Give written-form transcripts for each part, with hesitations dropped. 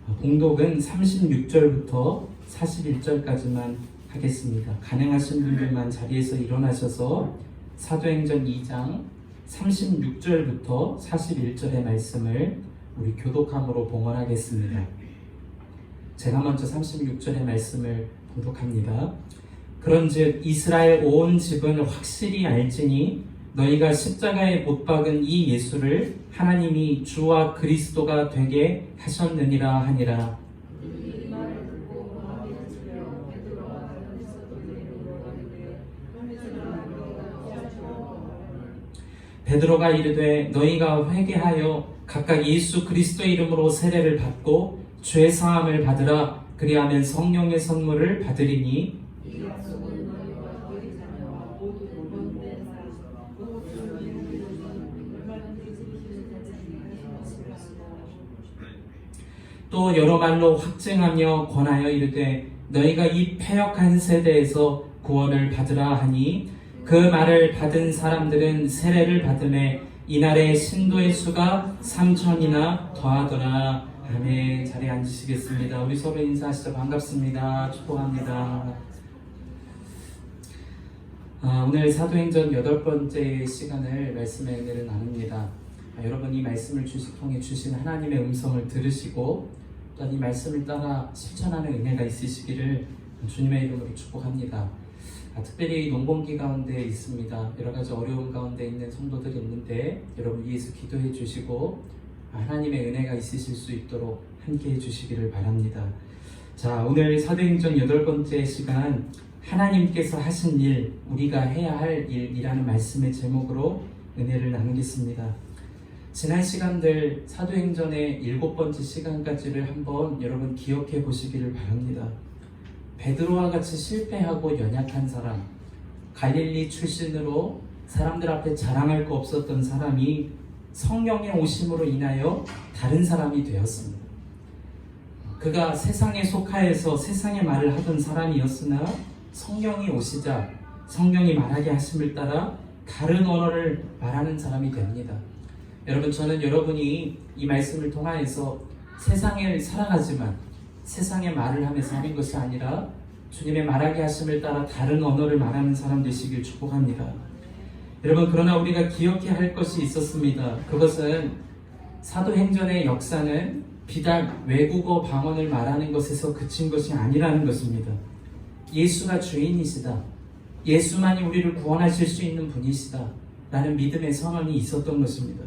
봉독은 36절부터 41절까지만 하겠습니다. 가능하신 분들만 자리에서 일어나셔서 사도행전 2장 36절부터 41절의 말씀을 우리 교독함으로 봉헌하겠습니다. 제가 먼저 36절의 말씀을 봉독합니다. 그런즉 이스라엘 온 집은 확실히 알지니 너희가 십자가에 못 박은 이 예수를 하나님이 주와 그리스도가 되게 하셨느니라 하니라. 베드로가 이르되 너희가 회개하여 각각 예수 그리스도의 이름으로 세례를 받고 죄 사함을 받으라. 그리하면 성령의 선물을 받으리니 또 여러 말로 확증하며 권하여 이르되 너희가 이 패역한 세대에서 구원을 받으라 하니 그 말을 받은 사람들은 세례를 받음에 이날의 신도의 수가 3,000이나 더하더라. 아멘. 자리에 앉으시겠습니다. 우리 서로 인사하시죠. 반갑습니다. 축복합니다. 오늘 사도행전 8번째 시간을 말씀의 은혜를 나눕니다. 여러분 이 말씀을 통해 주신 하나님의 음성을 들으시고 또 이 말씀을 따라 실천하는 은혜가 있으시기를 주님의 이름으로 축복합니다. 특별히 농번기 가운데 있습니다. 여러 가지 어려움 가운데 있는 성도들이 있는데 여러분 위해서 기도해 주시고 하나님의 은혜가 있으실 수 있도록 함께 해 주시기를 바랍니다. 자, 오늘 사도행전 8번째 시간 하나님께서 하신 일, 우리가 해야 할 일이라는 말씀의 제목으로 은혜를 나누겠습니다. 지난 시간들 사도행전의 7번째 시간까지를 한번 여러분 기억해 보시기를 바랍니다. 베드로와 같이 실패하고 연약한 사람, 갈릴리 출신으로 사람들 앞에 자랑할 거 없었던 사람이 성령의 오심으로 인하여 다른 사람이 되었습니다. 그가 세상에 속하여서 세상의 말을 하던 사람이었으나 성령이 오시자 성령이 말하게 하심을 따라 다른 언어를 말하는 사람이 됩니다. 여러분, 저는 여러분이 이 말씀을 통하여서 세상을 살아가지만 세상의 말을 하면서 하는 것이 아니라 주님의 말하게 하심을 따라 다른 언어를 말하는 사람 되시길 축복합니다. 여러분, 그러나 우리가 기억해야 할 것이 있었습니다. 그것은 사도행전의 역사는 비단 외국어 방언을 말하는 것에서 그친 것이 아니라는 것입니다. 예수가 주인이시다. 예수만이 우리를 구원하실 수 있는 분이시다. 라는 믿음의 선언이 있었던 것입니다.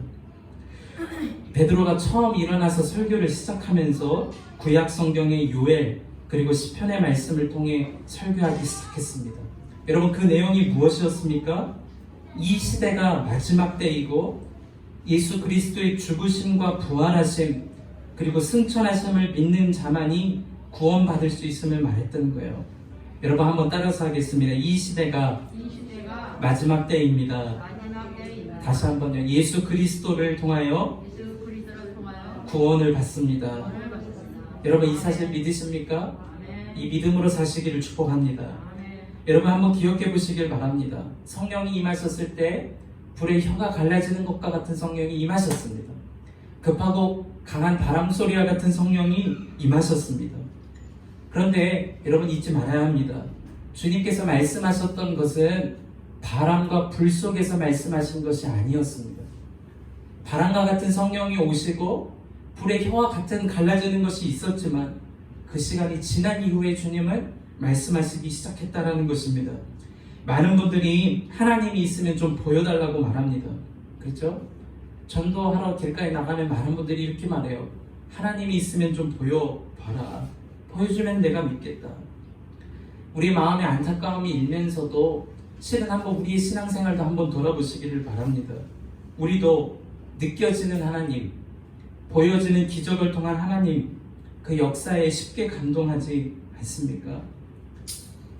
베드로가 처음 일어나서 설교를 시작하면서 구약 성경의 요엘 그리고 시편의 말씀을 통해 설교하기 시작했습니다. 여러분, 그 내용이 무엇이었습니까? 이 시대가 마지막 때이고 예수 그리스도의 죽으심과 부활하심 그리고 승천하심을 믿는 자만이 구원받을 수 있음을 말했던 거예요. 여러분, 한번 따라서 하겠습니다. 이 시대가 마지막 때입니다. 다시 한번요. 예수 그리스도를 통하여 구원을 받습니다. 여러분, 이 사실 믿으십니까? 이 믿음으로 사시기를 축복합니다. 여러분, 한번 기억해 보시길 바랍니다. 성령이 임하셨을 때 불의 혀가 갈라지는 것과 같은 성령이 임하셨습니다. 급하고 강한 바람 소리와 같은 성령이 임하셨습니다. 그런데 여러분 잊지 말아야 합니다. 주님께서 말씀하셨던 것은 바람과 불 속에서 말씀하신 것이 아니었습니다. 바람과 같은 성령이 오시고 불의 혀와 같은 갈라지는 것이 있었지만 그 시간이 지난 이후에 주님은 말씀하시기 시작했다라는 것입니다. 많은 분들이 하나님이 있으면 좀 보여달라고 말합니다. 그렇죠? 전도하러 길가에 나가면 많은 분들이 이렇게 말해요. 하나님이 있으면 좀 보여봐라. 보여주면 내가 믿겠다. 우리 마음의 안타까움이 일면서도 실은 한번 우리의 신앙생활도 한번 돌아보시기를 바랍니다. 우리도 느껴지는 하나님, 보여지는 기적을 통한 하나님, 그 역사에 쉽게 감동하지 않습니까?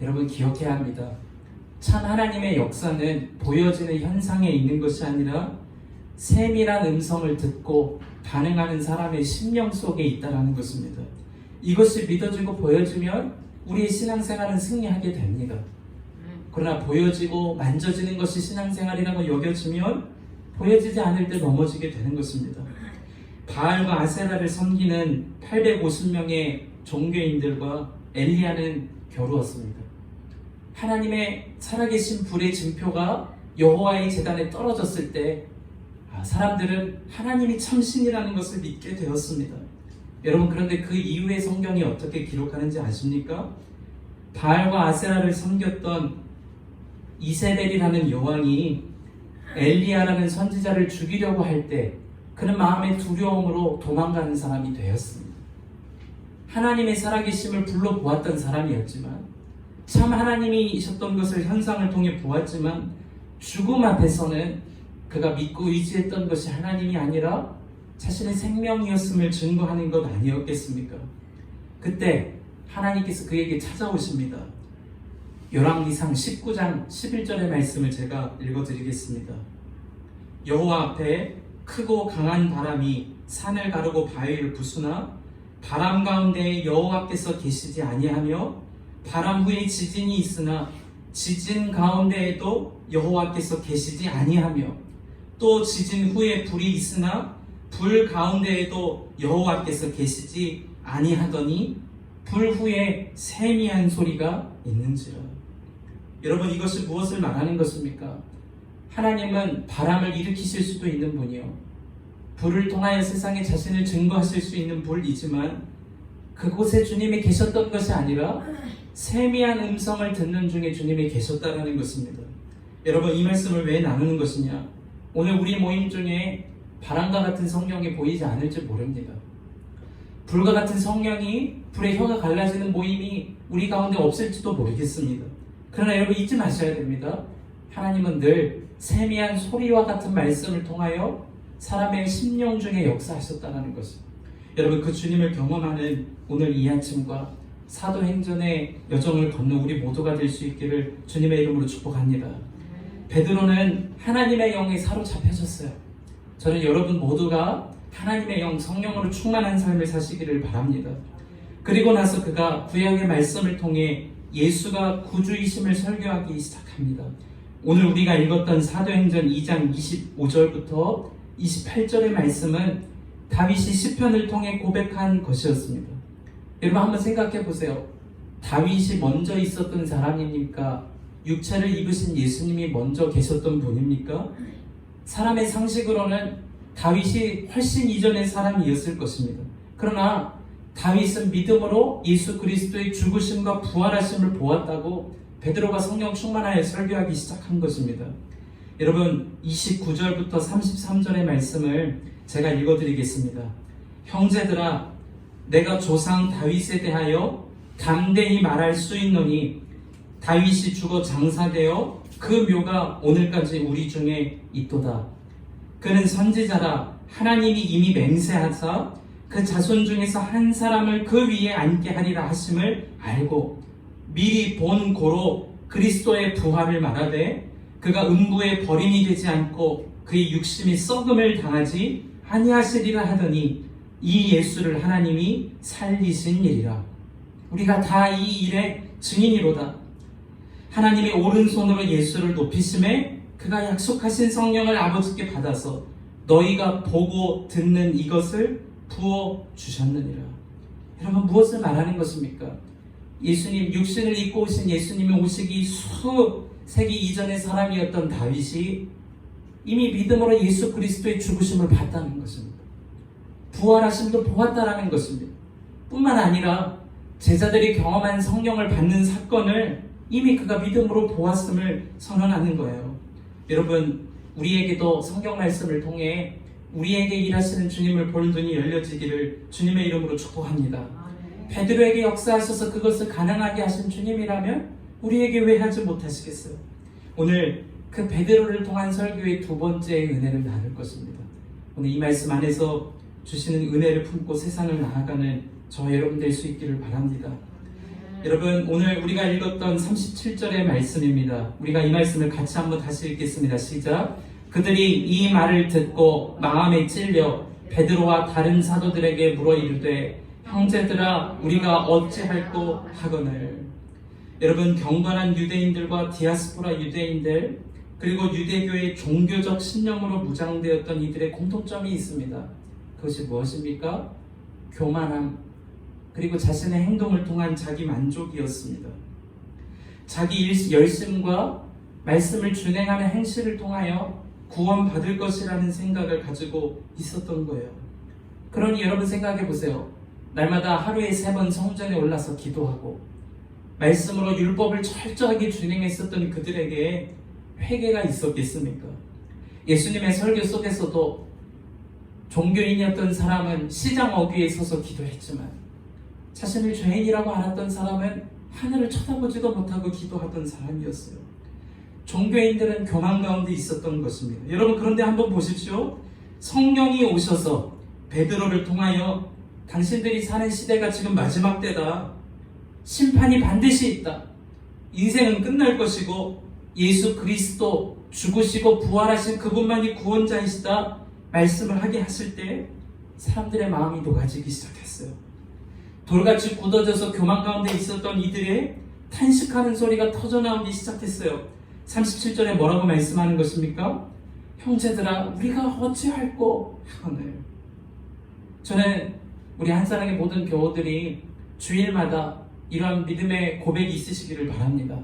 여러분, 기억해야 합니다. 참 하나님의 역사는 보여지는 현상에 있는 것이 아니라 세밀한 음성을 듣고 반응하는 사람의 심령 속에 있다는 것입니다. 이것이 믿어지고 보여지면 우리의 신앙생활은 승리하게 됩니다. 그러나 보여지고 만져지는 것이 신앙생활이라고 여겨지면 보여지지 않을 때 넘어지게 되는 것입니다. 바알과 아세라를 섬기는 850명의 종교인들과 엘리야는 겨루었습니다. 하나님의 살아계신 불의 징표가 여호와의 제단에 떨어졌을 때 사람들은 하나님이 참신이라는 것을 믿게 되었습니다. 여러분, 그런데 그 이후의 성경이 어떻게 기록하는지 아십니까? 바알과 아세라를 섬겼던 이세벨이라는 여왕이 엘리야라는 선지자를 죽이려고 할 때 그는 마음의 두려움으로 도망가는 사람이 되었습니다. 하나님의 살아계심을 불러보았던 사람이었지만, 참 하나님이셨던 것을 현상을 통해 보았지만, 죽음 앞에서는 그가 믿고 의지했던 것이 하나님이 아니라 자신의 생명이었음을 증거하는 것 아니었겠습니까? 그때 하나님께서 그에게 찾아오십니다. 열왕기상 19장 11절의 말씀을 제가 읽어드리겠습니다. 여호와 앞에 크고 강한 바람이 산을 가르고 바위를 부수나 바람 가운데 여호와께서 계시지 아니하며 바람 후에 지진이 있으나 지진 가운데에도 여호와께서 계시지 아니하며 또 지진 후에 불이 있으나 불 가운데에도 여호와께서 계시지 아니하더니 불 후에 세미한 소리가 있는지라. 여러분, 이것이 무엇을 말하는 것입니까? 하나님은 바람을 일으키실 수도 있는 분이요, 불을 통하여 세상에 자신을 증거하실 수 있는 분이지만, 그곳에 주님이 계셨던 것이 아니라 세미한 음성을 듣는 중에 주님이 계셨다는 것입니다. 여러분, 이 말씀을 왜 나누는 것이냐? 오늘 우리 모임 중에 바람과 같은 성령이 보이지 않을지 모릅니다. 불과 같은 성령이 불의 혀가 갈라지는 모임이 우리 가운데 없을지도 모르겠습니다. 그러나 여러분, 잊지 마셔야 됩니다. 하나님은 늘 세미한 소리와 같은 말씀을 통하여 사람의 심령 중에 역사하셨다는 것입니다. 여러분, 그 주님을 경험하는 오늘 이 아침과 사도행전의 여정을 걷는 우리 모두가 될 수 있기를 주님의 이름으로 축복합니다. 베드로는 하나님의 영에 사로잡혀졌어요. 저는 여러분 모두가 하나님의 영, 성령으로 충만한 삶을 사시기를 바랍니다. 그리고 나서 그가 구약의 말씀을 통해 예수가 구주이심을 설교하기 시작합니다. 오늘 우리가 읽었던 사도행전 2장 25절부터 28절의 말씀은 다윗이 시편을 통해 고백한 것이었습니다. 여러분, 한번 생각해 보세요. 다윗이 먼저 있었던 사람입니까? 육체를 입으신 예수님이 먼저 계셨던 분입니까? 사람의 상식으로는 다윗이 훨씬 이전의 사람이었을 것입니다. 그러나 다윗은 믿음으로 예수 그리스도의 죽으심과 부활하심을 보았다고 베드로가 성령 충만하여 설교하기 시작한 것입니다. 여러분, 29절부터 33절의 말씀을 제가 읽어드리겠습니다. 형제들아, 내가 조상 다윗에 대하여 담대히 말할 수 있노니 다윗이 죽어 장사되어 그 묘가 오늘까지 우리 중에 있도다. 그는 선지자라 하나님이 이미 맹세하사 그 자손 중에서 한 사람을 그 위에 앉게 하리라 하심을 알고 미리 본 고로 그리스도의 부활을 말하되 그가 음부에 버림이 되지 않고 그의 육심이 썩음을 당하지 아니하시리라 하더니 이 예수를 하나님이 살리신 일이라. 우리가 다 이 일의 증인이로다. 하나님이 오른손으로 예수를 높이심에 그가 약속하신 성령을 아버지께 받아서 너희가 보고 듣는 이것을 부어주셨느니라. 여러분, 무엇을 말하는 것입니까? 예수님, 육신을 입고 오신 예수님이 오시기 수세기 이전의 사람이었던 다윗이 이미 믿음으로 예수 그리스도의 죽으심을 봤다는 것입니다. 부활하심도 보았다라는 것입니다. 뿐만 아니라 제자들이 경험한 성령을 받는 사건을 이미 그가 믿음으로 보았음을 선언하는 거예요. 여러분, 우리에게도 성경 말씀을 통해 우리에게 일하시는 주님을 볼 눈이 열려지기를 주님의 이름으로 축복합니다. 베드로에게 역사하셔서 그것을 가능하게 하신 주님이라면 우리에게 왜 하지 못하시겠어요? 오늘 그 베드로를 통한 설교의 두 번째 은혜를 나눌 것입니다. 오늘 이 말씀 안에서 주시는 은혜를 품고 세상을 나아가는 저 여러분 될 수 있기를 바랍니다. 여러분, 오늘 우리가 읽었던 37절의 말씀입니다. 우리가 이 말씀을 같이 한번 다시 읽겠습니다. 시작. 그들이 이 말을 듣고 마음에 찔려 베드로와 다른 사도들에게 물어 이르되 형제들아, 우리가 어찌할꼬 하거늘. 여러분, 경건한 유대인들과 디아스포라 유대인들, 그리고 유대교의 종교적 신념으로 무장되었던 이들의 공통점이 있습니다. 그것이 무엇입니까? 교만함, 그리고 자신의 행동을 통한 자기 만족이었습니다. 자기 열심과 말씀을 준행하는 행실을 통하여 구원받을 것이라는 생각을 가지고 있었던 거예요. 그러니 여러분 생각해 보세요. 날마다 하루에 3번 성전에 올라서 기도하고 말씀으로 율법을 철저하게 준행했었던 그들에게 회개가 있었겠습니까? 예수님의 설교 속에서도 종교인이었던 사람은 시장 어귀에 서서 기도했지만 자신을 죄인이라고 알았던 사람은 하늘을 쳐다보지도 못하고 기도하던 사람이었어요. 종교인들은 교만 가운데 있었던 것입니다. 여러분, 그런데 한번 보십시오. 성령이 오셔서 베드로를 통하여 당신들이 사는 시대가 지금 마지막 때다. 심판이 반드시 있다. 인생은 끝날 것이고 예수 그리스도 죽으시고 부활하신 그분만이 구원자이시다 말씀을 하게 하실 때 사람들의 마음이 녹아지기 시작했어요. 돌같이 굳어져서 교만 가운데 있었던 이들의 탄식하는 소리가 터져나오기 시작했어요. 37절에 뭐라고 말씀하는 것입니까? 형제들아, 우리가 어찌할꼬 하거늘. 저는 우리 한사랑의 모든 교우들이 주일마다 이러한 믿음의 고백이 있으시기를 바랍니다.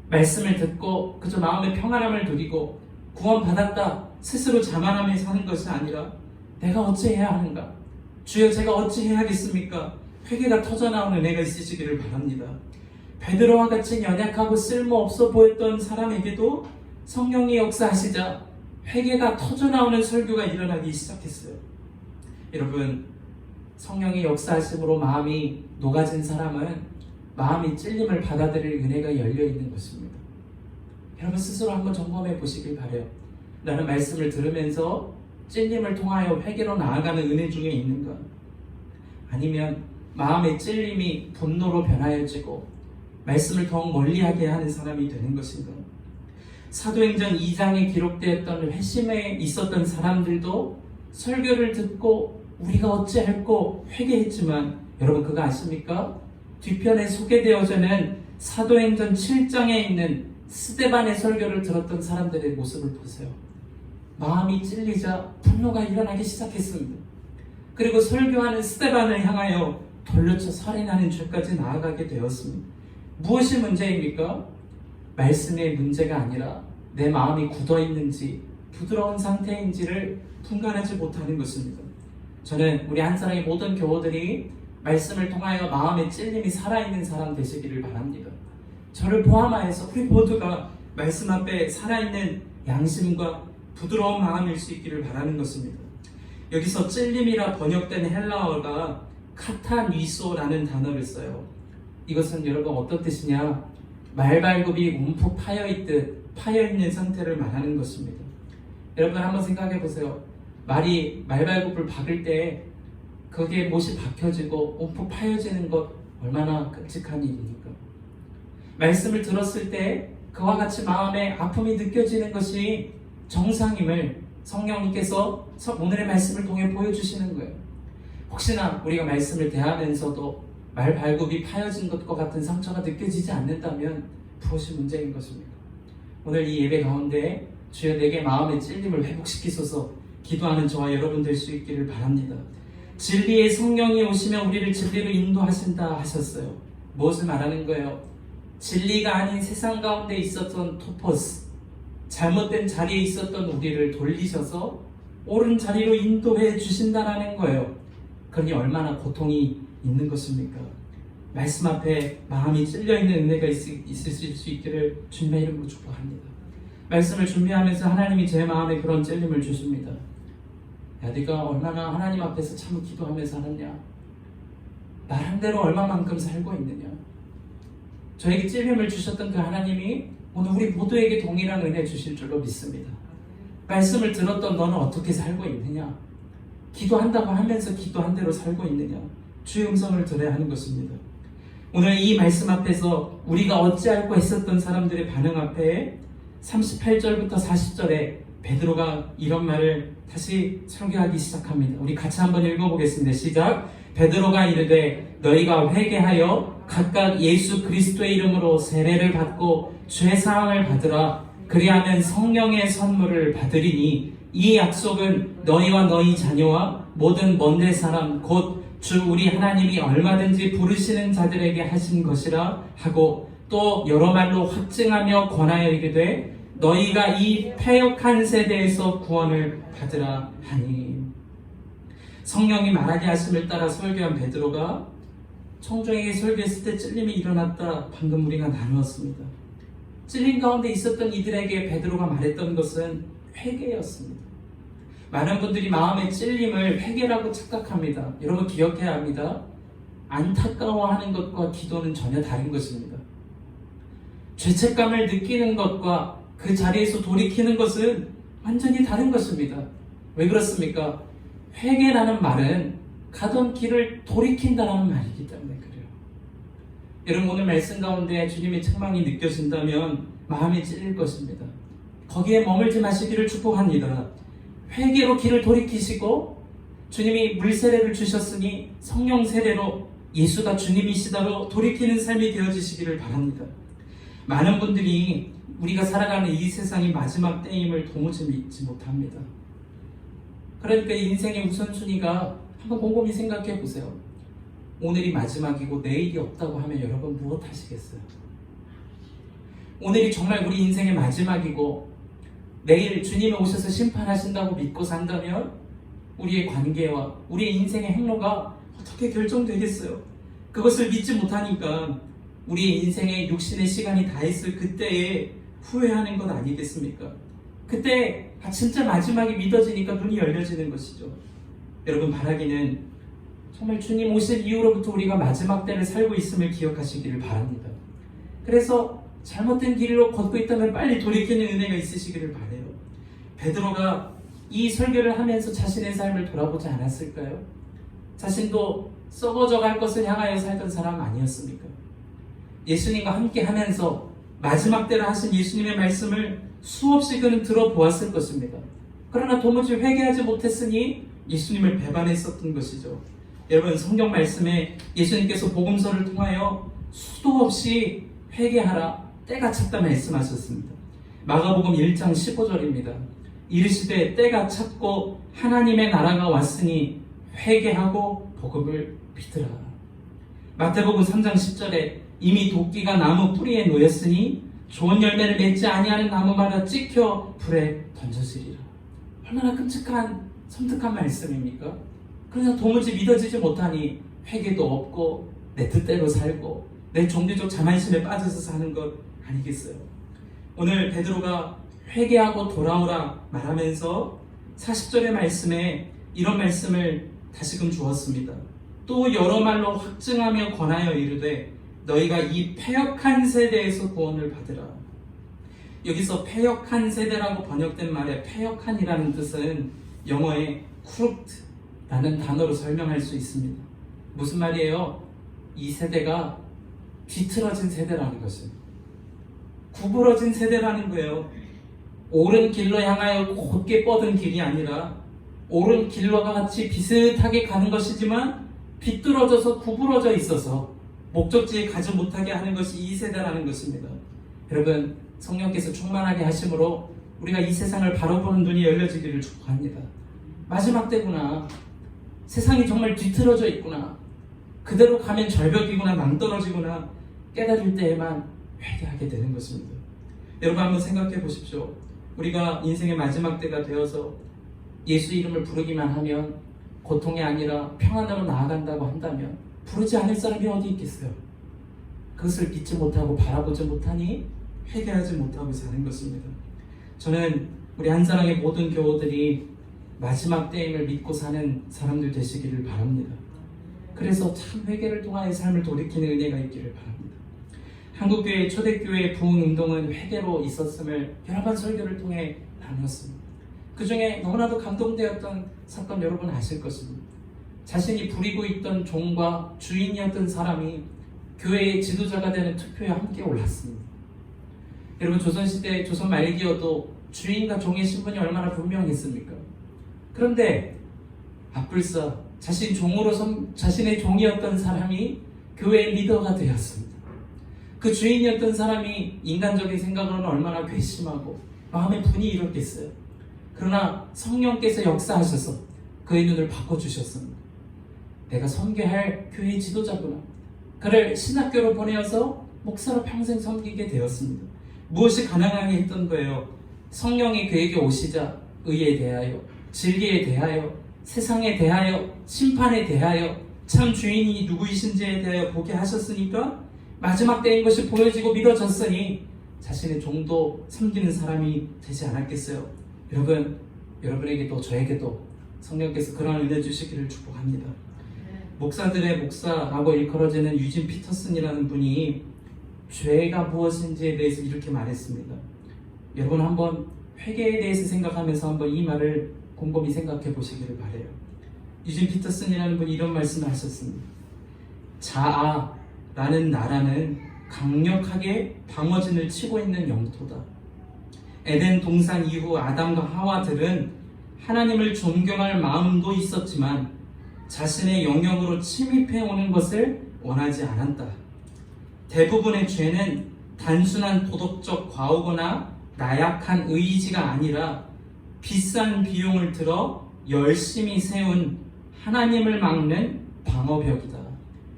말씀을 듣고 그저 마음의 평안함을 누리고 구원받았다 스스로 자만하며 사는 것이 아니라 내가 어찌해야 하는가? 주여, 제가 어찌해야겠습니까? 회개가 터져나오는 은혜가 있으시기를 바랍니다. 베드로와 같이 연약하고 쓸모없어 보였던 사람에게도 성령이 역사하시자 회개가 터져나오는 설교가 일어나기 시작했어요. 여러분, 성령의 역사하심으로 마음이 녹아진 사람은 마음이 찔림을 받아들일 은혜가 열려있는 것입니다. 여러분 스스로 한번 점검해 보시길 바라요. 나는 말씀을 들으면서 찔림을 통하여 회개로 나아가는 은혜 중에 있는가? 아니면 마음의 찔림이 분노로 변하여지고 말씀을 더욱 멀리하게 하는 사람이 되는 것인가? 사도행전 2장에 기록되었던 회심에 있었던 사람들도 설교를 듣고 우리가 어찌할꼬 회개했지만 여러분 그거 아십니까? 뒤편에 소개되어지는 사도행전 7장에 있는 스데반의 설교를 들었던 사람들의 모습을 보세요. 마음이 찔리자 분노가 일어나기 시작했습니다. 그리고 설교하는 스데반을 향하여 돌려쳐 살인하는 죄까지 나아가게 되었습니다. 무엇이 문제입니까? 말씀의 문제가 아니라 내 마음이 굳어있는지 부드러운 상태인지를 분간하지 못하는 것입니다. 저는 우리 한사랑의 모든 교우들이 말씀을 통하여 마음의 찔림이 살아있는 사람 되시기를 바랍니다. 저를 포함하여서 우리 모두가 말씀 앞에 살아있는 양심과 부드러운 마음일 수 있기를 바라는 것입니다. 여기서 찔림이라 번역된 헬라어가 카타뉘소라는 단어를 써요. 이것은 여러분 어떤 뜻이냐? 말발굽이 움푹 파여있듯 파여있는 상태를 말하는 것입니다. 여러분 한번 생각해 보세요. 말이 말발굽을 박을 때 거기에 못이 박혀지고 움푹 파여지는 것 얼마나 끔찍한 일입니까? 말씀을 들었을 때 그와 같이 마음에 아픔이 느껴지는 것이 정상임을 성령님께서 오늘의 말씀을 통해 보여주시는 거예요. 혹시나 우리가 말씀을 대하면서도 말발굽이 파여진 것과 같은 상처가 느껴지지 않는다면 무엇이 문제인 것입니까? 오늘 이 예배 가운데 주여 내게 마음의 찔림을 회복시키소서 기도하는 저와 여러분 될 수 있기를 바랍니다. 진리의 성령이 오시면 우리를 진리로 인도하신다 하셨어요. 무엇을 말하는 거예요? 진리가 아닌 세상 가운데 있었던 토포스, 잘못된 자리에 있었던 우리를 돌리셔서 옳은 자리로 인도해 주신다라는 거예요. 그러니 얼마나 고통이 있는 것입니까? 말씀 앞에 마음이 찔려있는 은혜가 있으실 수 있기를 주님의 이름으로 축복합니다. 말씀을 준비하면서 하나님이 제 마음에 그런 찔림을 주십니다. 야, 네가 얼마나 하나님 앞에서 참 기도하면서 하느냐? 말한 대로 얼마만큼 살고 있느냐? 저에게 찔림을 주셨던 그 하나님이 오늘 우리 모두에게 동일한 은혜 주실 줄로 믿습니다. 말씀을 들었던 너는 어떻게 살고 있느냐? 기도한다고 하면서 기도한 대로 살고 있느냐? 주의 음성을 들어야 하는 것입니다. 오늘 이 말씀 앞에서 우리가 어찌할꼬 했었던 사람들의 반응 앞에 38절부터 40절에 베드로가 이런 말을 다시 설교하기 시작합니다. 우리 같이 한번 읽어보겠습니다. 시작. 베드로가 이르되 너희가 회개하여 각각 예수 그리스도의 이름으로 세례를 받고 죄사함을 받으라. 그리하면 성령의 선물을 받으리니 이 약속은 너희와 너희 자녀와 모든 먼데 사람 곧 주 우리 하나님이 얼마든지 부르시는 자들에게 하신 것이라 하고 또 여러 말로 확증하며 권하여 이르되 너희가 이 패역한 세대에서 구원을 받으라 하니. 성령이 말하게 하심을 따라 설교한 베드로가 청중에게 설교했을 때 찔림이 일어났다 방금 우리가 나누었습니다. 찔림 가운데 있었던 이들에게 베드로가 말했던 것은 회개였습니다. 많은 분들이 마음의 찔림을 회개라고 착각합니다. 여러분 기억해야 합니다. 안타까워하는 것과 기도는 전혀 다른 것입니다. 죄책감을 느끼는 것과 그 자리에서 돌이키는 것은 완전히 다른 것입니다. 왜 그렇습니까? 회개라는 말은 가던 길을 돌이킨다는 말이기 때문에 그래요. 여러분 오늘 말씀 가운데 주님의 책망이 느껴진다면 마음이 찔릴 것입니다. 거기에 머물지 마시기를 축복합니다. 회개로 길을 돌이키시고 주님이 물 세례를 주셨으니 성령 세례로 예수가 주님이시다로 돌이키는 삶이 되어지시기를 바랍니다. 많은 분들이 우리가 살아가는 이 세상이 마지막 때임을 도무지 믿지 못합니다. 그러니까 인생의 우선순위가 한번 곰곰이 생각해 보세요. 오늘이 마지막이고 내일이 없다고 하면 여러분 무엇 하시겠어요? 오늘이 정말 우리 인생의 마지막이고 내일 주님이 오셔서 심판하신다고 믿고 산다면 우리의 관계와 우리의 인생의 행로가 어떻게 결정되겠어요? 그것을 믿지 못하니까 우리의 인생의 육신의 시간이 다 있을 그때에 후회하는 것 아니겠습니까? 그때 진짜 마지막이 믿어지니까 눈이 열려지는 것이죠. 여러분 바라기는 정말 주님 오실 이후로부터 우리가 마지막 때를 살고 있음을 기억하시기를 바랍니다. 그래서 잘못된 길로 걷고 있다면 빨리 돌이키는 은혜가 있으시기를 바라요. 베드로가 이 설교를 하면서 자신의 삶을 돌아보지 않았을까요? 자신도 썩어져 갈 것을 향하여 살던 사람 아니었습니까? 예수님과 함께 하면서 마지막 때를 하신 예수님의 말씀을 수없이 그는 들어보았을 것입니다. 그러나 도무지 회개하지 못했으니 예수님을 배반했었던 것이죠. 여러분 성경 말씀에 예수님께서 복음서를 통하여 수도 없이 회개하라 때가 찼다 말씀하셨습니다. 마가복음 1장 15절입니다. 이르시되 때가 찼고 하나님의 나라가 왔으니 회개하고 복음을 믿으라. 마태복음 3장 10절에 이미 도끼가 나무 뿌리에 놓였으니 좋은 열매를 맺지 아니하는 나무마다 찍혀 불에 던져지리라. 얼마나 끔찍한 섬뜩한 말씀입니까? 그러나 도무지 믿어지지 못하니 회개도 없고 내 뜻대로 살고 내 종교적 자만심에 빠져서 사는 것 아니겠어요? 오늘 베드로가 회개하고 돌아오라 말하면서 40절의 말씀에 이런 말씀을 다시금 주었습니다. 또 여러 말로 확증하며 권하여 이르되 너희가 이 패역한 세대에서 구원을 받으라. 여기서 패역한 세대라고 번역된 말에 패역한이라는 뜻은 영어의 corrupt라는 단어로 설명할 수 있습니다. 무슨 말이에요? 이 세대가 뒤틀어진 세대라는 것입니다. 구부러진 세대라는 거예요. 옳은 길로 향하여 곧게 뻗은 길이 아니라 옳은 길과 같이 비슷하게 가는 것이지만 비뚤어져서 구부러져 있어서 목적지에 가지 못하게 하는 것이 이 세대라는 것입니다. 여러분 성령께서 충만하게 하심으로 우리가 이 세상을 바로 보는 눈이 열려지기를 축복합니다. 마지막 때구나. 세상이 정말 뒤틀어져 있구나. 그대로 가면 절벽이구나 낭떠러지구나 깨달을 때에만 회개하게 되는 것입니다. 여러분 한번 생각해 보십시오. 우리가 인생의 마지막 때가 되어서 예수 이름을 부르기만 하면 고통이 아니라 평안으로 나아간다고 한다면 부르지 않을 사람이 어디 있겠어요? 그것을 믿지 못하고 바라보지 못하니 회개하지 못하고 사는 것입니다. 저는 우리 한사랑의 모든 교우들이 마지막 때임을 믿고 사는 사람들 되시기를 바랍니다. 그래서 참 회개를 통하여 삶을 돌이키는 은혜가 있기를 바랍니다. 한국교회 초대교회 부흥운동은 회개로 있었음을 여러 번 설교를 통해 나누었습니다. 그 중에 너무나도 감동되었던 사건 여러분 아실 것입니다. 자신이 부리고 있던 종과 주인이었던 사람이 교회의 지도자가 되는 투표에 함께 올랐습니다. 여러분 조선시대 조선 말기여도 주인과 종의 신분이 얼마나 분명했습니까? 그런데 앞불사 자신의 종이었던 사람이 교회의 리더가 되었습니다. 그 주인이었던 사람이 인간적인 생각으로는 얼마나 괘씸하고 마음에 분이 일었겠어요. 그러나 성령께서 역사하셔서 그 그의 눈을 바꿔주셨습니다. 내가 섬겨할 교회 지도자구나. 그를 신학교로 보내어서 목사로 평생 섬기게 되었습니다. 무엇이 가능하게 했던 거예요? 성령이 그에게 오시자 의에 대하여, 진리에 대하여, 세상에 대하여, 심판에 대하여, 참 주인이 누구이신지에 대하여 보게 하셨으니까 마지막 때인 것이 보여지고 믿어졌으니 자신의 종도 섬기는 사람이 되지 않았겠어요? 여러분, 여러분에게도 저에게도 성령께서 그런 은혜 주시기를 축복합니다. 목사들의 목사라고 일컬어지는 유진 피터슨이라는 분이 죄가 무엇인지에 대해서 이렇게 말했습니다. 여러분 한번 회개에 대해서 생각하면서 한번 이 말을 곰곰이 생각해 보시기를 바라요. 유진 피터슨이라는 분이 이런 말씀을 하셨습니다. 자아라는 나라는 강력하게 방어진을 치고 있는 영토다. 에덴 동산 이후 아담과 하와들은 하나님을 존경할 마음도 있었지만 자신의 영역으로 침입해 오는 것을 원하지 않았다. 대부분의 죄는 단순한 도덕적 과오거나 나약한 의지가 아니라 비싼 비용을 들어 열심히 세운 하나님을 막는 방어벽이다.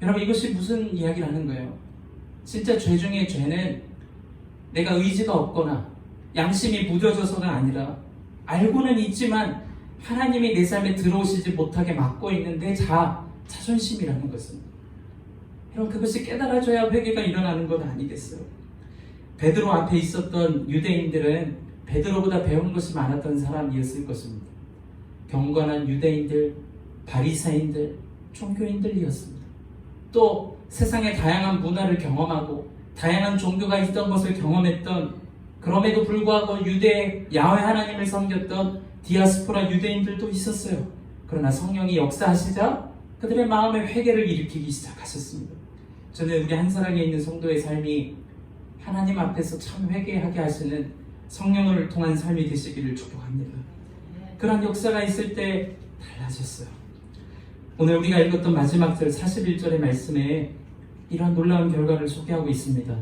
여러분, 이것이 무슨 이야기를 하는 거예요? 진짜 죄 중에 죄는 내가 의지가 없거나 양심이 무뎌져서가 아니라 알고는 있지만 하나님이 내 삶에 들어오시지 못하게 막고 있는 내 자존심이라는 것입니다. 여러분, 그것이 깨달아져야 회개가 일어나는 것 아니겠어요? 베드로 앞에 있었던 유대인들은 베드로보다 배운 것이 많았던 사람이었을 것입니다. 경건한 유대인들, 바리새인들, 종교인들이었습니다. 또 세상의 다양한 문화를 경험하고 다양한 종교가 있던 것을 경험했던, 그럼에도 불구하고 유대 야훼 하나님을 섬겼던 디아스포라 유대인들도 있었어요. 그러나 성령이 역사하시자 그들의 마음에 회개를 일으키기 시작하셨습니다. 저는 우리 한사랑에 있는 성도의 삶이 하나님 앞에서 참 회개하게 하시는 성령을 통한 삶이 되시기를 축복합니다. 그런 역사가 있을 때 달라졌어요. 오늘 우리가 읽었던 마지막 절 41절의 말씀에 이런 놀라운 결과를 소개하고 있습니다.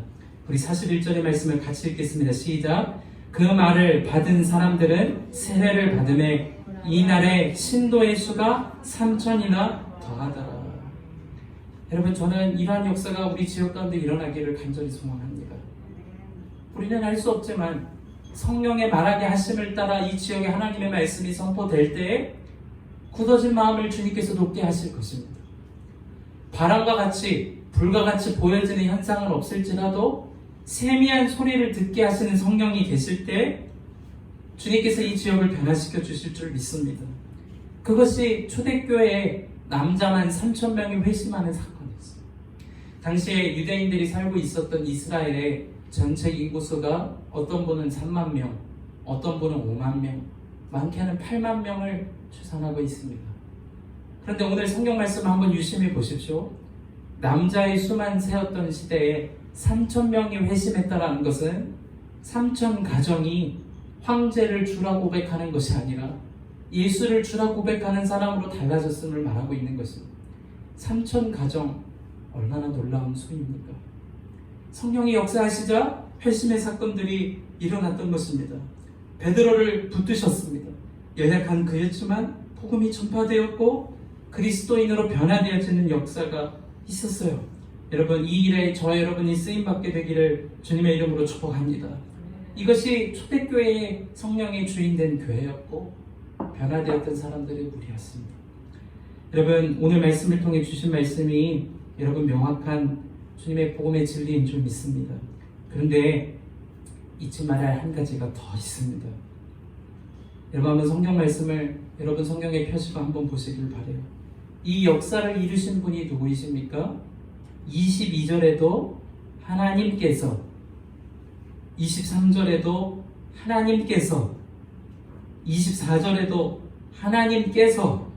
우리 41절의 말씀을 같이 읽겠습니다. 시작. 그 말을 받은 사람들은 세례를 받음에 이날에 신도의 수가 3,000이나 더하더라. 여러분, 저는 이러한 역사가 우리 지역 가운데 일어나기를 간절히 소망합니다. 우리는 알 수 없지만 성령의 말하게 하심을 따라 이 지역에 하나님의 말씀이 선포될 때에 굳어진 마음을 주님께서 높게 하실 것입니다. 바람과 같이 불과 같이 보여지는 현상은 없을지라도 세미한 소리를 듣게 하시는 성령이 계실 때 주님께서 이 지역을 변화시켜 주실 줄 믿습니다. 그것이 초대교회에 남자만 3,000명이 회심하는 사건이었어요. 당시에 유대인들이 살고 있었던 이스라엘의 전체 인구수가 어떤 분은 3만 명, 어떤 분은 5만 명, 많게는 8만 명을 추산하고 있습니다. 그런데 오늘 성경 말씀 한번 유심히 보십시오. 남자의 수만 세었던 시대에 3,000명이 회심했다는 것은 3,000가정이 황제를 주라 고백하는 것이 아니라 예수를 주라 고백하는 사람으로 달라졌음을 말하고 있는 것입니다. 3,000가정, 얼마나 놀라운 수입니까? 성령이 역사하시자 회심의 사건들이 일어났던 것입니다. 베드로를 붙드셨습니다. 연약한 그였지만 복음이 전파되었고 그리스도인으로 변화되어지는 역사가 있었어요. 여러분, 이 일에 저와 여러분이 쓰임받게 되기를 주님의 이름으로 축복합니다. 이것이 초대교회의 성령의 주인된 교회였고 변화되었던 사람들의 무리였습니다. 여러분, 오늘 말씀을 통해 주신 말씀이 여러분 명확한 주님의 복음의 진리인 줄 믿습니다. 그런데 잊지 말아야 할 한 가지가 더 있습니다. 여러분, 한번 성경 말씀을 여러분 성경에 펴시고 한번 보시길 바라요. 이 역사를 이루신 분이 누구이십니까? 22절에도 하나님께서, 23절에도 하나님께서, 24절에도 하나님께서,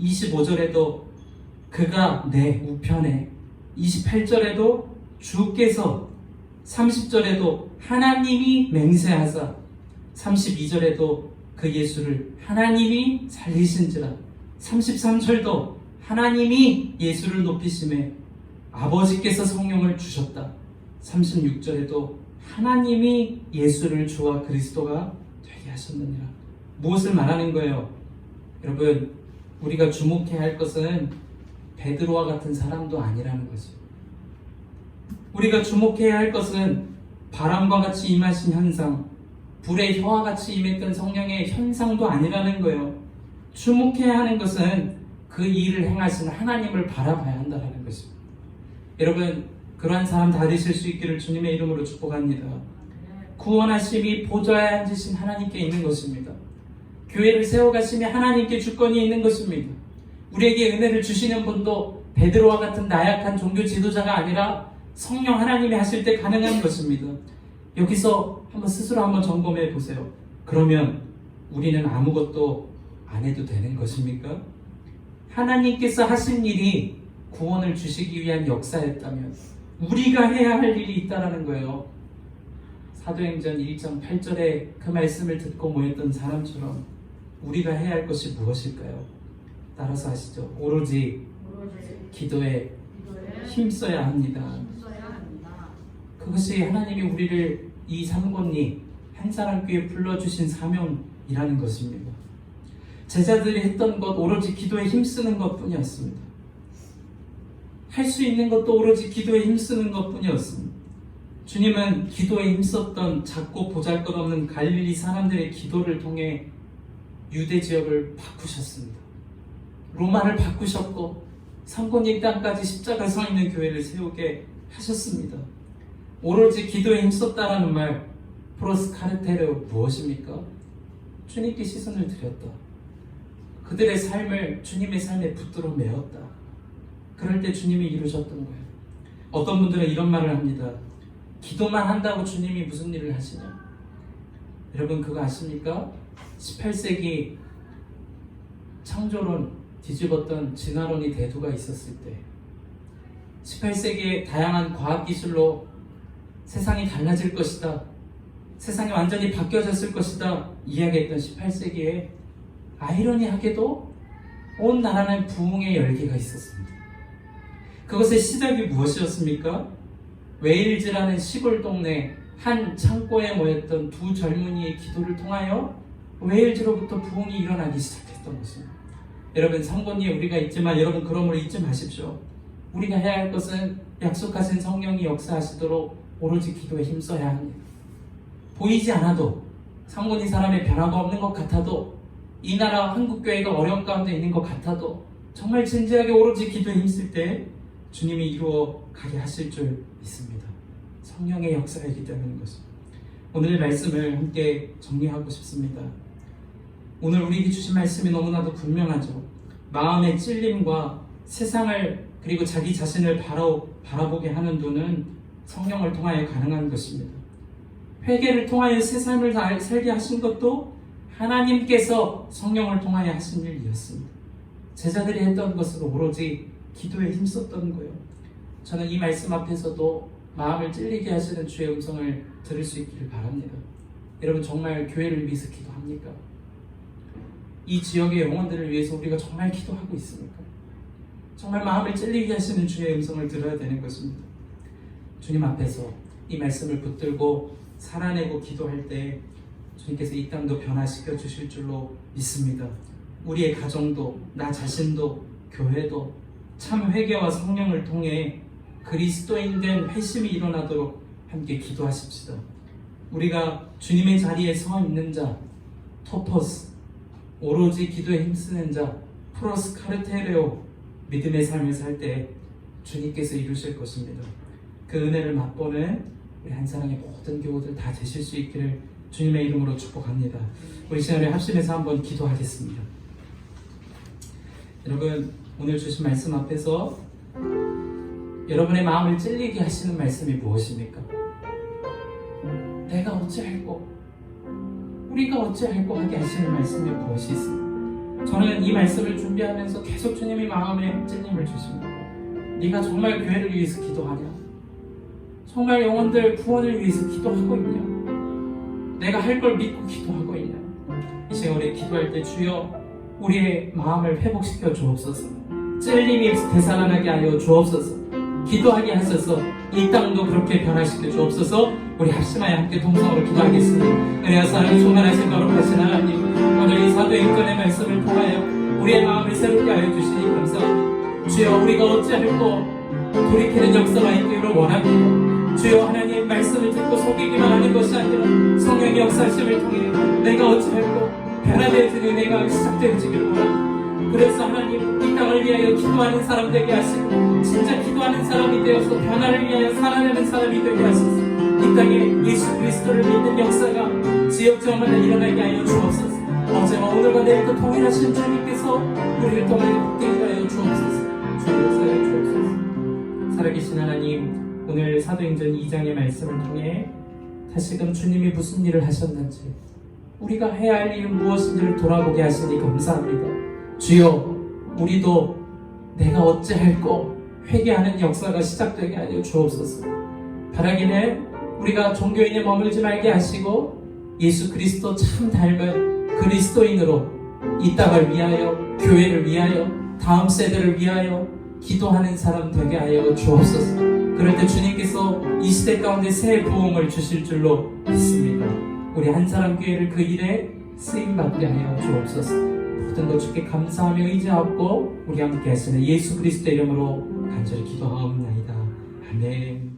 25절에도 그가 내 우편에, 28절에도 주께서, 30절에도 하나님이 맹세하사, 32절에도 그 예수를 하나님이 살리신지라, 33절도 하나님이 예수를 높이심에 아버지께서 성령을 주셨다, 36절에도 하나님이 예수를 주와 그리스도가 되게 하셨느니라. 무엇을 말하는 거예요? 여러분, 우리가 주목해야 할 것은 베드로와 같은 사람도 아니라는 거죠. 우리가 주목해야 할 것은 바람과 같이 임하신 현상, 불의 혀와 같이 임했던 성령의 현상도 아니라는 거예요. 주목해야 하는 것은 그 일을 행하신 하나님을 바라봐야 한다는 것입니다. 여러분, 그러한 사람 다 되실 수 있기를 주님의 이름으로 축복합니다. 구원하심이 보좌에 앉으신 하나님께 있는 것입니다. 교회를 세워가심이 하나님께 주권이 있는 것입니다. 우리에게 은혜를 주시는 분도 베드로와 같은 나약한 종교 지도자가 아니라 성령 하나님이 하실 때 가능한 것입니다. 여기서 스스로 한번 점검해 보세요. 그러면 우리는 아무것도 안 해도 되는 것입니까? 하나님께서 하신 일이 구원을 주시기 위한 역사였다면 우리가 해야 할 일이 있다라는 거예요. 사도행전 1장 8절에 그 말씀을 듣고 모였던 사람처럼 우리가 해야 할 것이 무엇일까요? 따라서 하시죠. 오로지 기도에 힘써야 합니다. 그것이 하나님이 우리를 이 삼권리 한사람교회에 불러주신 사명이라는 것입니다. 제자들이 했던 것 오로지 기도에 힘쓰는 것뿐이었습니다. 할 수 있는 것도 오로지 기도에 힘쓰는 것뿐이었습니다. 주님은 기도에 힘썼던 작고 보잘것없는 갈릴리 사람들의 기도를 통해 유대 지역을 바꾸셨습니다. 로마를 바꾸셨고 삼권리 땅까지 십자가 서 있는 교회를 세우게 하셨습니다. 오로지 기도에 힘썼다라는 말, 프로스카르테르 무엇입니까? 주님께 시선을 드렸다. 그들의 삶을 주님의 삶에 붙들어 메웠다. 그럴 때 주님이 이루셨던 거예요. 어떤 분들은 이런 말을 합니다. 기도만 한다고 주님이 무슨 일을 하시냐? 여러분 그거 아십니까? 18세기 창조론 뒤집었던 진화론이 대두가 있었을 때 18세기의 다양한 과학기술로 세상이 달라질 것이다. 세상이 완전히 바뀌어졌을 것이다. 이야기했던 18세기에 아이러니하게도 온 나라는 부흥의 열기가 있었습니다. 그것의 시작이 무엇이었습니까? 웨일즈라는 시골 동네 한 창고에 모였던 두 젊은이의 기도를 통하여 웨일즈로부터 부흥이 일어나기 시작했던 것입니다. 여러분 삼권리에 우리가 있지만 여러분 그러므로 잊지 마십시오. 우리가 해야 할 것은 약속하신 성령이 역사하시도록 오로지 기도에 힘써야 합니다. 보이지 않아도 삼권리 사람의 변화가 없는 것 같아도 이 나라 한국교회가 어려움 가운데 있는 것 같아도 정말 진지하게 오로지 기도에 힘쓸 때 주님이 이루어 가게 하실 줄 믿습니다. 성령의 역사이기 때문인 것입니다. 오늘의 말씀을 함께 정리하고 싶습니다. 오늘 우리에게 주신 말씀이 너무나도 분명하죠. 마음의 찔림과 세상을 그리고 자기 자신을 바라보게 하는 눈은 성령을 통하여 가능한 것입니다. 회개를 통하여 새 삶을 살게 하신 것도 하나님께서 성령을 통하여 하신 일이었습니다. 제자들이 했던 것은 오로지 기도에 힘썼던 거예요. 저는 이 말씀 앞에서도 마음을 찔리게 하시는 주의 음성을 들을 수 있기를 바랍니다. 여러분 정말 교회를 위해서 기도합니까? 이 지역의 영혼들을 위해서 우리가 정말 기도하고 있습니까? 정말 마음을 찔리게 하시는 주의 음성을 들어야 되는 것입니다. 주님 앞에서 이 말씀을 붙들고 살아내고 기도할 때 주님께서 이 땅도 변화시켜 주실 줄로 믿습니다. 우리의 가정도 나 자신도 교회도 참 회개와 성령을 통해 그리스도인 된 회심이 일어나도록 함께 기도하십시다. 우리가 주님의 자리에 서 있는 자, 토포스, 오로지 기도에 힘쓰는 자, 프로스 카르테레오, 믿음의 삶을 살 때 주님께서 이루실 것입니다. 그 은혜를 맛보는 우리 한사랑의 모든 교우들 다 되실 수 있기를 주님의 이름으로 축복합니다. 우리 시간에 합심해서 한번 기도하겠습니다. 여러분 오늘 주신 말씀 앞에서 여러분의 마음을 찔리게 하시는 말씀이 무엇입니까? 내가 어찌할꼬 우리가 어찌할꼬 하게 하시는 말씀이 무엇이 있습니까? 저는 이 말씀을 준비하면서 계속 주님이 마음에 찔림을 주십니다. 네가 정말 교회를 위해서 기도하냐? 정말 영혼들 구원을 위해서 기도하고 있냐? 내가 할 걸 믿고 기도하고 있냐? 이 시간 우리 기도할 때 주여 우리의 마음을 회복시켜 주옵소서. 찔림이 되살아나게 하여 주옵소서. 기도하게 하소서. 이 땅도 그렇게 변화시켜 주옵소서. 우리 합심하여 함께 동성으로 기도하겠습니다. 은혜와 사랑이 충만하신 거룩하신 하나님, 오늘 이 사도행전의 말씀을 통하여 우리의 마음을 새롭게 하여 주시니 감사합니다. 주여 우리가 어찌할꼬 돌이키는 역사가 있기를 원합니다. 주여 하나님 말씀을 듣고 속이기만 하는 것이 아니라 성령의 역사심을 통해 내가 어찌할꼬 변화되어지는 은혜가 시작되어지기를 원합니다. 그래서 하나님 이 땅을 위하여 기도하는 사람 되게 하시고 진짜 기도하는 사람이 되어서 변화를 위하여 살아내는 사람이 되게 하소서. 이 땅에 예수 그리스도를 믿는 역사가 지역적마다 일어나게 하여 주옵소서. 어제와 오늘과 내일도 동일하신 주님께서 우리를 통하여 복되게 하여 주옵소서. 주의 역사여 주옵소서. 살아계신 하나님, 오늘 사도행전 2장의 말씀을 통해 다시금 주님이 무슨 일을 하셨는지 우리가 해야 할 일은 무엇인지를 돌아보게 하시니 감사합니다. 주여 우리도 내가 어찌할꼬 회개하는 역사가 시작되게 하여 주옵소서. 바라기는 우리가 종교인에 머물지 말게 하시고 예수 그리스도 참 닮은 그리스도인으로 이 땅을 위하여 교회를 위하여 다음 세대를 위하여 기도하는 사람 되게 하여 주옵소서. 그럴 때 주님께서 이 시대 가운데 새 부흥을 주실 줄로 믿습니다. 우리 한 사람 교회를 그 일에 쓰임받게 하여 주옵소서. 모든 것 주께 감사하며 의지하고 우리 함께 하시는 예수 그리스도의 이름으로 간절히 기도하옵나이다. 아멘.